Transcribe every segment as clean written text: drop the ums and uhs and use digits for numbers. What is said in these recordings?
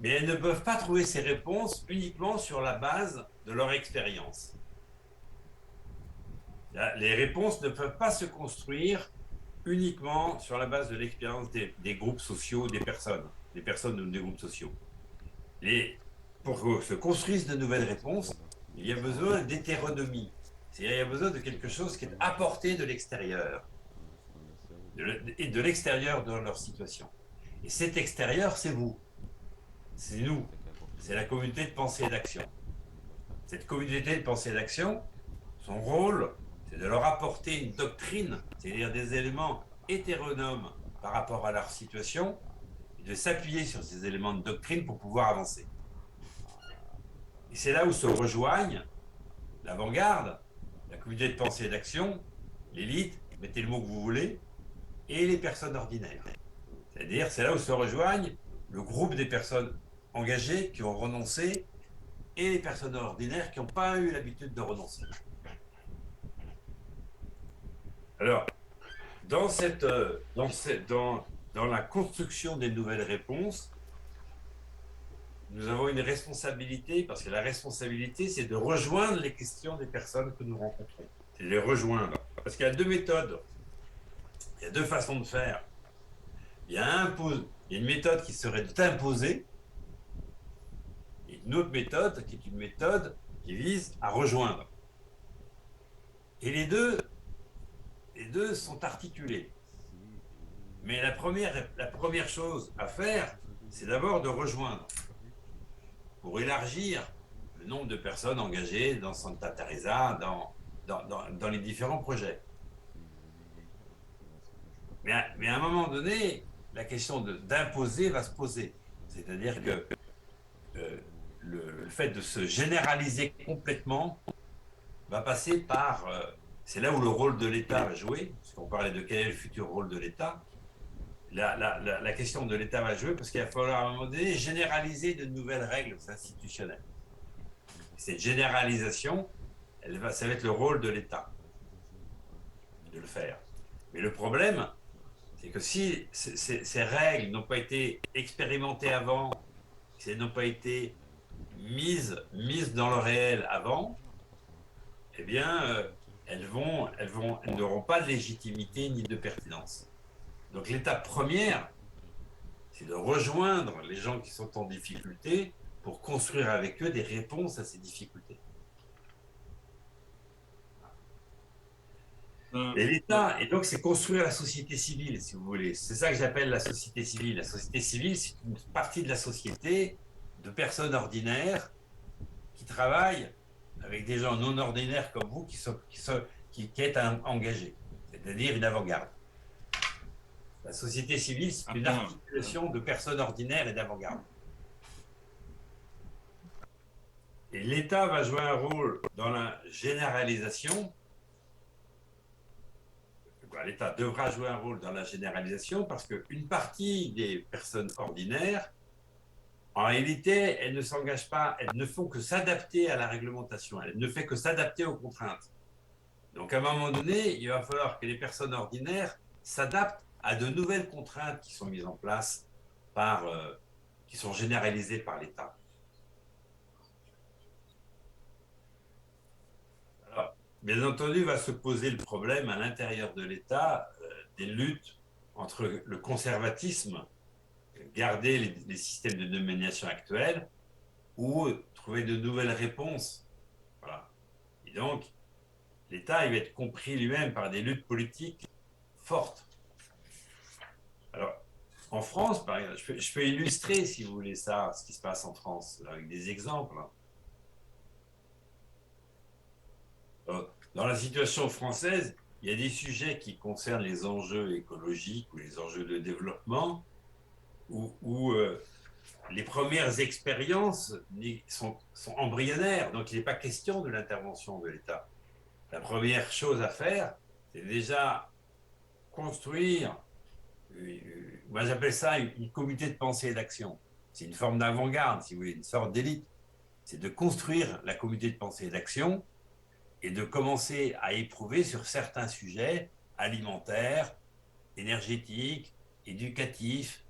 mais elles ne peuvent pas trouver ces réponses uniquement sur la base de leur expérience. Les réponses ne peuvent pas se construire uniquement sur la base de l'expérience des groupes sociaux, des personnes ou des groupes sociaux. Pour que se construisent de nouvelles réponses, il y a besoin d'hétéronomie. C'est-à-dire, il y a besoin de quelque chose qui est apporté de l'extérieur, et de l'extérieur de leur situation. Et cet extérieur, c'est vous, c'est nous, c'est la communauté de pensée et d'action. Cette communauté de pensée et d'action, son rôle, c'est de leur apporter une doctrine, c'est-à-dire des éléments hétéronomes par rapport à leur situation, et de s'appuyer sur ces éléments de doctrine pour pouvoir avancer. Et c'est là où se rejoignent l'avant-garde, la communauté de pensée et d'action, l'élite, mettez le mot que vous voulez, et les personnes ordinaires. C'est-à-dire, c'est là où se rejoignent le groupe des personnes engagées qui ont renoncé et les personnes ordinaires qui n'ont pas eu l'habitude de renoncer. Alors, dans, cette, dans, cette, dans la construction des nouvelles réponses, nous avons une responsabilité, parce que la responsabilité, c'est de rejoindre les questions des personnes que nous rencontrons. C'est de les rejoindre. Parce qu'il y a deux méthodes, il y a deux façons de faire. Il y a une méthode qui serait de t'imposer, et une autre méthode qui est une méthode qui vise à rejoindre. Et les deux sont articulés. Mais la première chose à faire, c'est d'abord de rejoindre pour élargir le nombre de personnes engagées dans Santa Teresa, dans les différents projets. Mais à un moment donné, la question d'imposer va se poser. C'est-à-dire que le fait de se généraliser complètement va passer par... c'est là où le rôle de l'État va jouer, parce qu'on parlait de quel est le futur rôle de l'État. La question de l'État va jouer parce qu'il va falloir à un moment donné généraliser de nouvelles règles institutionnelles. Cette généralisation, ça va être le rôle de l'État de le faire. Mais le problème, c'est que si ces règles n'ont pas été expérimentées avant, si elles n'ont pas été mises dans le réel avant, eh bien, elles n'auront pas de légitimité ni de pertinence. Donc l'étape première, c'est de rejoindre les gens qui sont en difficulté pour construire avec eux des réponses à ces difficultés. Et Ouais. l'État, et donc c'est construire la société civile, si vous voulez. C'est ça que j'appelle la société civile. La société civile, c'est une partie de la société de personnes ordinaires qui travaillent avec des gens non ordinaires comme vous qui êtes engagés, c'est-à-dire une avant-garde. La société civile, c'est une Attends, articulation de personnes ordinaires et d'avant-garde. Et l'État va jouer un rôle dans la généralisation. L'État devra jouer un rôle dans la généralisation parce qu'une partie des personnes ordinaires, en réalité, elles ne s'engagent pas, elles ne font que s'adapter à la réglementation, elles ne font que s'adapter aux contraintes. Donc, à un moment donné, il va falloir que les personnes ordinaires s'adaptent à de nouvelles contraintes qui sont mises en place qui sont généralisées par l'État. Alors, bien entendu, va se poser le problème à l'intérieur de l'État des luttes entre le conservatisme, garder les systèmes de domination actuels, ou trouver de nouvelles réponses. Voilà. Et donc, l'État, il va être compris lui-même par des luttes politiques fortes. Alors, en France, par exemple, je peux illustrer, si vous voulez ça, ce qui se passe en France, avec des exemples. Dans la situation française, il y a des sujets qui concernent les enjeux écologiques ou les enjeux de développement, où les premières expériences sont embryonnaires, donc il n'est pas question de l'intervention de l'État. La première chose à faire, c'est déjà construire, moi j'appelle ça une communauté de pensée et d'action. C'est une forme d'avant-garde, si vous voulez, une sorte d'élite. C'est de construire la communauté de pensée et d'action et de commencer à éprouver sur certains sujets alimentaires, énergétiques, éducatifs,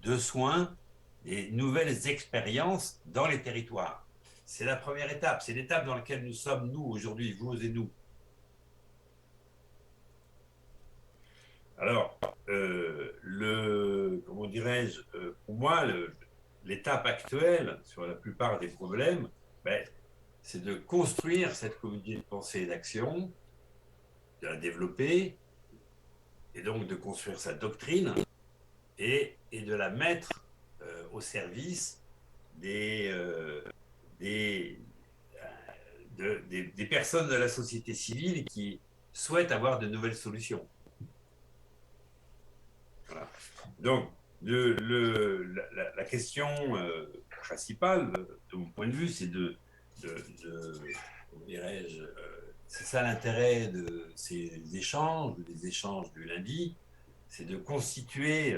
de soins, des nouvelles expériences dans les territoires. C'est la première étape, c'est l'étape dans laquelle nous sommes, nous, aujourd'hui, vous et nous. Alors, comment dirais-je, pour moi, l'étape actuelle sur la plupart des problèmes, ben, c'est de construire cette communauté de pensée et d'action, de la développer, et donc de construire sa doctrine et de la mettre au service des, des, des personnes de la société civile qui souhaitent avoir de nouvelles solutions. Voilà. Donc, la question principale, de mon point de vue, c'est comment dirais-je, c'est ça l'intérêt de ces échanges, des échanges du lundi, c'est de constituer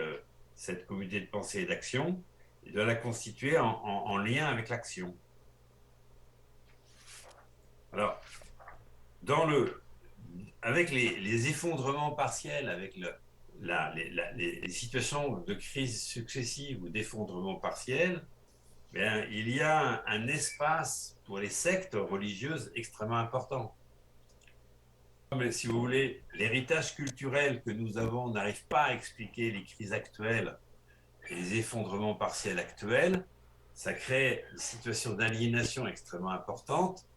cette communauté de pensée et d'action, et de la constituer en lien avec l'action. Alors, avec les effondrements partiels, avec les situations de crise successives ou d'effondrement partiel, bien, il y a un espace pour les sectes religieuses extrêmement important. Mais si vous voulez, l'héritage culturel que nous avons n'arrive pas à expliquer les crises actuelles et les effondrements partiels actuels. Ça crée une situation d'aliénation extrêmement importante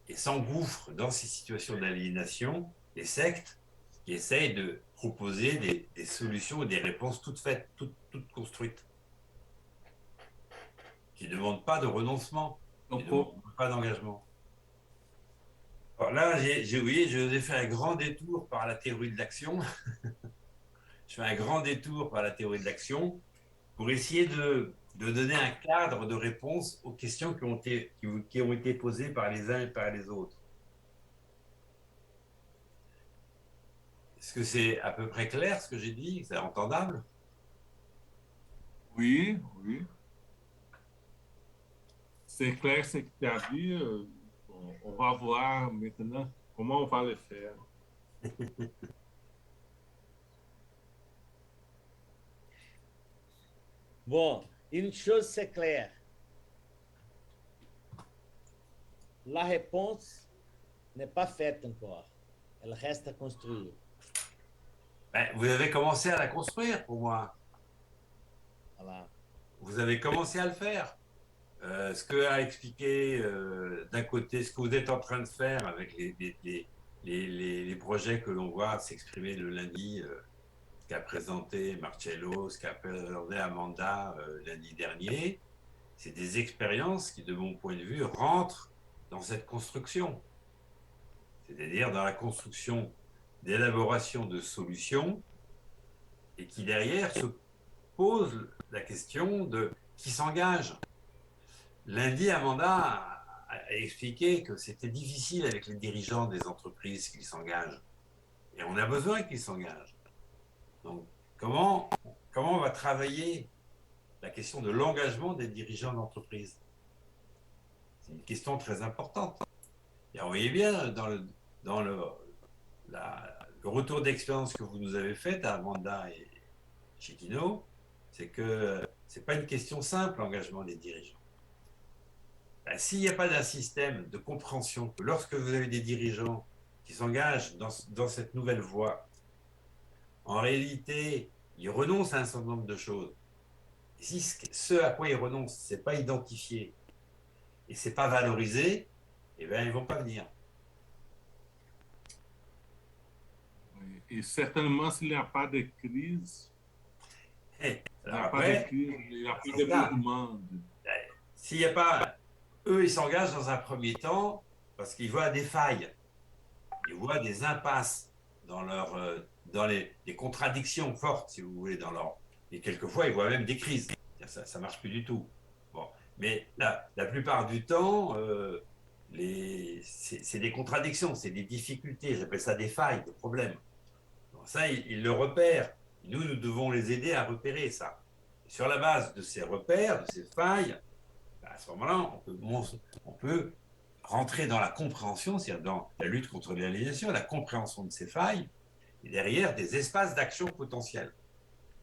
et s'engouffrent dans ces situations d'aliénation les sectes qui essayent de proposer des solutions et des réponses toutes faites, toutes construites, qui ne demandent pas de renoncement, qui ne demandent pas d'engagement. Alors là, oui, je vous ai fait un grand détour par la théorie de l'action. Je fais un grand détour par la théorie de l'action pour essayer de donner un cadre de réponse aux questions qui ont été posées par les uns et par les autres. Est-ce que c'est à peu près clair ce que j'ai dit? C'est entendable? Oui, oui. C'est clair ce que tu as dit. On va voir maintenant comment on va le faire. Bon, une chose c'est clair. La réponse n'est pas faite encore. Elle reste à construire. Ben, vous avez commencé à la construire pour moi. Voilà. Vous avez commencé à le faire. Ce que a expliqué d'un côté, ce que vous êtes en train de faire avec les projets que l'on voit s'exprimer le lundi, ce qu'a présenté Marcello, ce qu'a présenté Amanda lundi dernier, c'est des expériences qui, de mon point de vue, rentrent dans cette construction. C'est-à-dire dans la construction d'élaboration de solutions et qui, derrière, se pose la question de qui s'engage. Lundi, Amanda a expliqué que c'était difficile avec les dirigeants des entreprises qu'ils s'engagent. Et on a besoin qu'ils s'engagent. Donc, comment on va travailler la question de l'engagement des dirigeants d'entreprise? C'est une question très importante. Et vous voyez bien dans le retour d'expérience que vous nous avez fait à Amanda et Chiquino, c'est que ce n'est pas une question simple, l'engagement des dirigeants. Ben, s'il n'y a pas d'un système de compréhension que lorsque vous avez des dirigeants qui s'engagent dans cette nouvelle voie, en réalité, ils renoncent à un certain nombre de choses. Et si ce à quoi ils renoncent, ce n'est pas identifié et ce n'est pas valorisé, eh bien, ils ne vont pas venir. Oui. Et certainement, s'il n'y a pas de crise, Et il n'y alors a pas de après, crise, il n'y a pas c'est de ça. mouvement. S'il n'y a pas, eux, ils s'engagent dans un premier temps parce qu'ils voient des failles, ils voient des impasses dans les contradictions fortes, si vous voulez, et quelquefois, ils voient même des crises. Ça ne marche plus du tout. Bon. Mais la plupart du temps, c'est des contradictions, c'est des difficultés, j'appelle ça des failles, des problèmes. Bon, ça, ils le repèrent. Nous devons les aider à repérer ça. Et sur la base de ces repères, de ces failles, à ce moment-là, on peut rentrer dans la compréhension, c'est-à-dire dans la lutte contre l'aliénation, la compréhension de ces failles, et derrière des espaces d'action potentiels.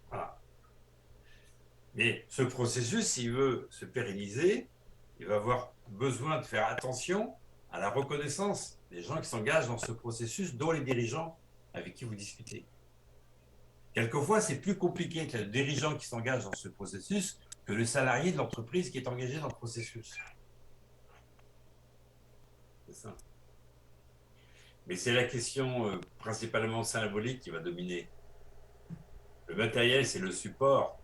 Voilà. Mais ce processus, s'il veut se pérenniser, il va avoir besoin de faire attention à la reconnaissance des gens qui s'engagent dans ce processus, dont les dirigeants avec qui vous discutez. Quelquefois, c'est plus compliqué que le dirigeant qui s'engage dans ce processus que le salarié de l'entreprise qui est engagé dans le processus. C'est ça. Mais c'est la question principalement symbolique qui va dominer. Le matériel, c'est le support.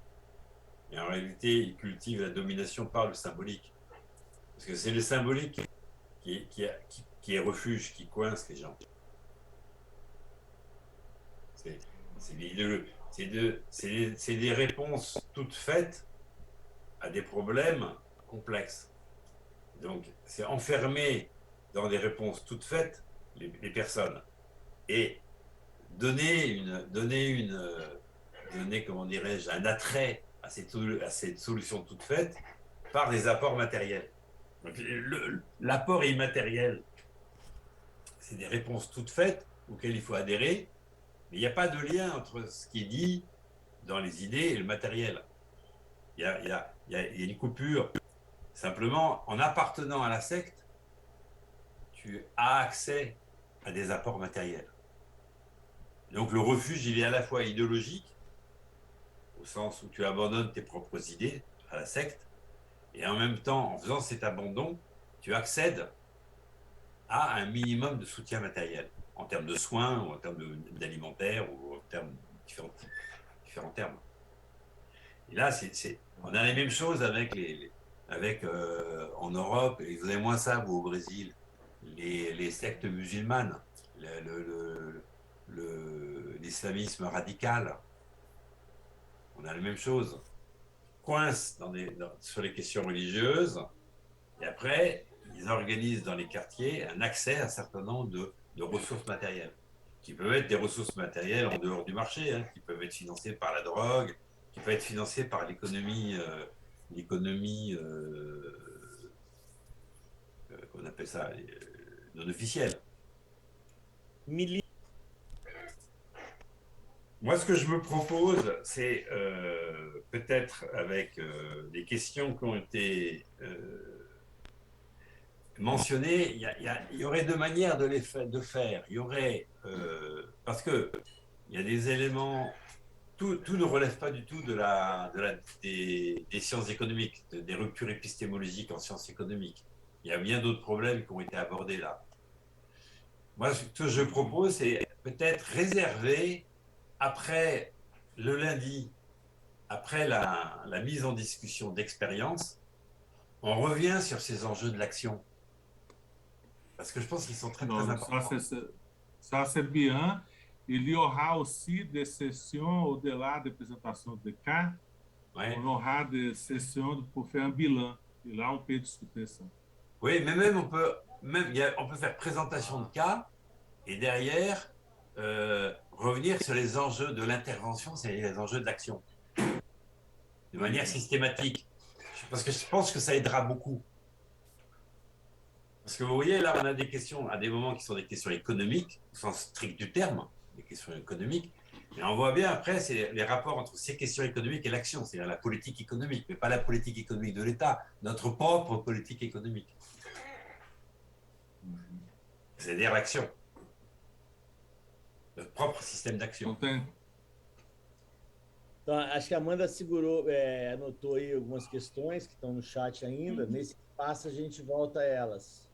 Et en réalité, il cultive la domination par le symbolique. Parce que c'est le symbolique qui est refuge, qui coince les gens. C'est des réponses toutes faites à des problèmes complexes. Donc, c'est enfermer dans des réponses toutes faites les personnes et donner comment dirais-je, un attrait à cette solution toute faite par des apports matériels. L'apport immatériel, c'est des réponses toutes faites auxquelles il faut adhérer, mais il n'y a pas de lien entre ce qui est dit dans les idées et le matériel. Il y a une coupure. Simplement, en appartenant à la secte, tu as accès à des apports matériels. Donc le refuge, il est à la fois idéologique, au sens où tu abandonnes tes propres idées à la secte, et en même temps, en faisant cet abandon, tu accèdes à un minimum de soutien matériel, en termes de soins, ou en termes d'alimentaire, ou en termes différents termes. Et là, on a les mêmes choses avec en Europe, et vous avez moins ça, vous, au Brésil, les sectes musulmanes, l'islamisme radical. On a la même chose. Coince sur les questions religieuses, et après, ils organisent dans les quartiers un accès à un certain nombre de ressources matérielles, qui peuvent être des ressources matérielles en dehors du marché, hein, qui peuvent être financées par la drogue, qui peuvent être financées par l'économie qu'on appelle ça, non officielle. Moi, ce que je me propose, c'est peut-être avec les questions qui ont été mentionnées, il y aurait deux manières de faire. Il y aurait, parce que il y a des éléments, tout ne relève pas du tout des sciences économiques, des ruptures épistémologiques en sciences économiques. Il y a bien d'autres problèmes qui ont été abordés là. Moi, ce que je propose, c'est peut-être réserver après le lundi, après la mise en discussion d'expérience, on revient sur ces enjeux de l'action. Parce que je pense qu'ils sont très importants. Ça, c'est bien. Il y aura aussi des sessions au-delà da apresentação de cá, Ouais. on aura des sessions pour faire un bilan. Et là, on peut discuter ça. Oui, mais même on peut faire présentation de cas et derrière revenir sur les enjeux de l'intervention, c'est les enjeux de l'action, de manière systématique. Parce que je pense que ça aidera beaucoup. Parce que vous voyez, là, on a des questions, à des moments qui sont des questions économiques, au sens strict du terme, des questions économiques. Et on voit bien après, c'est les rapports entre ces questions économiques et l'action, c'est-à-dire la politique économique, mais pas la politique économique de l'État, notre propre politique économique. C'est-à-dire l'action. Notre propre système d'action. Então, acho que a Amanda segurou, anotou aí algumas questões que estão no chat ainda. Nesse espaço, a gente volta a elas.